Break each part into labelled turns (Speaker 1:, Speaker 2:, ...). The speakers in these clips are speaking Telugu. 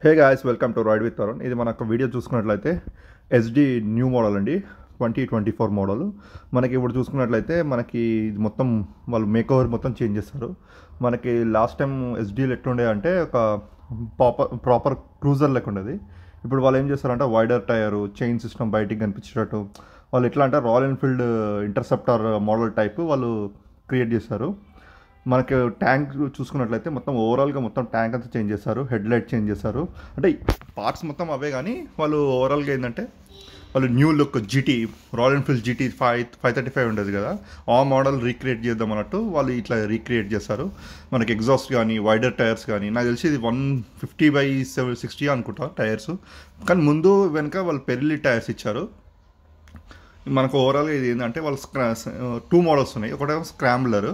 Speaker 1: Hey guys welcome to ride with Tarun. ఇది మనకు వీడియో చూసుకున్నట్లయితే ఎస్డి న్యూ మోడల్ అండి, 2024 మోడల్. మనకి ఇప్పుడు చూసుకున్నట్లయితే మనకి ఇది మొత్తం వాళ్ళు మేక్ ఓవర్ మొత్తం చేంజ్ చేస్తారు. మనకి లాస్ట్ టైం ఎస్డీలు ఎట్లుండే అంటే ఒక ప్రాపర్ క్రూజర్ లెక్క ఉండేది. ఇప్పుడు వాళ్ళు ఏం చేస్తారంటే వైడర్ టైరు, చైన్ సిస్టమ్ బయటికి కనిపించేటట్టు వాళ్ళు ఎట్లా అంటే royal Enfield interceptor model type వాళ్ళు క్రియేట్ చేస్తారు. మనకి ట్యాంక్ చూసుకున్నట్లయితే మొత్తం ఓవరాల్గా మొత్తం ట్యాంక్ అంతా చేంజ్ చేస్తారు, హెడ్ లైట్ చేంజ్ చేస్తారు. అంటే పార్ట్స్ మొత్తం అవే, కానీ వాళ్ళు ఓవరాల్గా ఏంటంటే వాళ్ళు new look GT royal Enfield GT 535 ఉండేది కదా, ఆ మోడల్ రీక్రియేట్ చేద్దాం అన్నట్టు వాళ్ళు ఇట్లా రీక్రియేట్ చేస్తారు. మనకి ఎగ్జాస్ట్ కానీ వైడర్ టైర్స్ కానీ, నాకు తెలిసి ఇది 150/760 అనుకుంటా టైర్స్, కానీ ముందు వెనక వాళ్ళు పెరిలి టైర్స్ ఇచ్చారు. మనకు ఓవరాల్గా ఇది ఏంటంటే వాళ్ళు 2 మోడల్స్ ఉన్నాయి. ఒకటేమో స్క్రాంబ్లర్,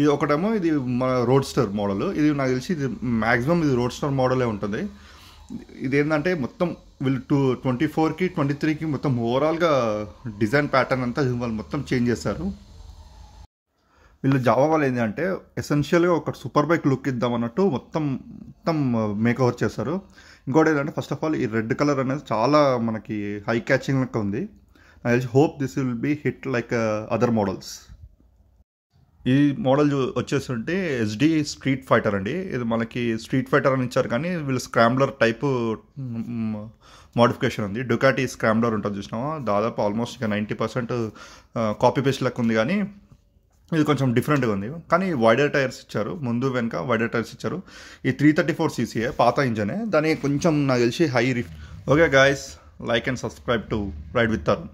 Speaker 1: ఇది ఒకటేమో ఇది మన రోడ్స్టర్ మోడల్. ఇది నాకు తెలిసి ఇది మ్యాక్సిమం ఇది రోడ్స్టర్ మోడలే ఉంటుంది. ఇదేంటంటే మొత్తం వీళ్ళు 24కి 23కి మొత్తం ఓవరాల్గా డిజైన్ ప్యాటర్న్ అంతా వాళ్ళు మొత్తం చేంజ్ చేస్తారు. వీళ్ళు జావా వాళ్ళు ఏంటంటే ఎసెన్షియల్గా ఒక సూపర్ బైక్ లుక్ ఇద్దాం అన్నట్టు మొత్తం మేక్ ఓవర్ చేస్తారు. ఇంకోటి ఏంటంటే ఫస్ట్ ఆఫ్ ఆల్ ఈ రెడ్ కలర్ అనేది చాలా మనకి హై క్యాచింగ్ లెక్క ఉంది. నాకు తెలిసి hope this will be hit like other models. ఈ మోడల్ వచ్చేస్తుంటే ఎస్డి స్ట్రీట్ ఫైటర్ అండి. ఇది మనకి స్ట్రీట్ ఫైటర్ అని ఇచ్చారు, కానీ వీళ్ళు స్క్రాంబ్లర్ టైపు మోడిఫికేషన్ ఉంది. డుకాటీ స్క్రాంబ్లర్ ఉంటుంది చూసినామా, దాదాపు ఆల్మోస్ట్ ఇక 90% కాపీ పేస్ట్ లెక్క ఉంది, కానీ ఇది కొంచెం డిఫరెంట్గా ఉంది. కానీ వైడర్ టైర్స్ ఇచ్చారు, ముందు వెనక వైడర్ టైర్స్ ఇచ్చారు. ఈ 334cc పాత ఇంజనే, దానికి కొంచెం నాకు తెలిసి high okay guys, like and subscribe to ride with Tarun.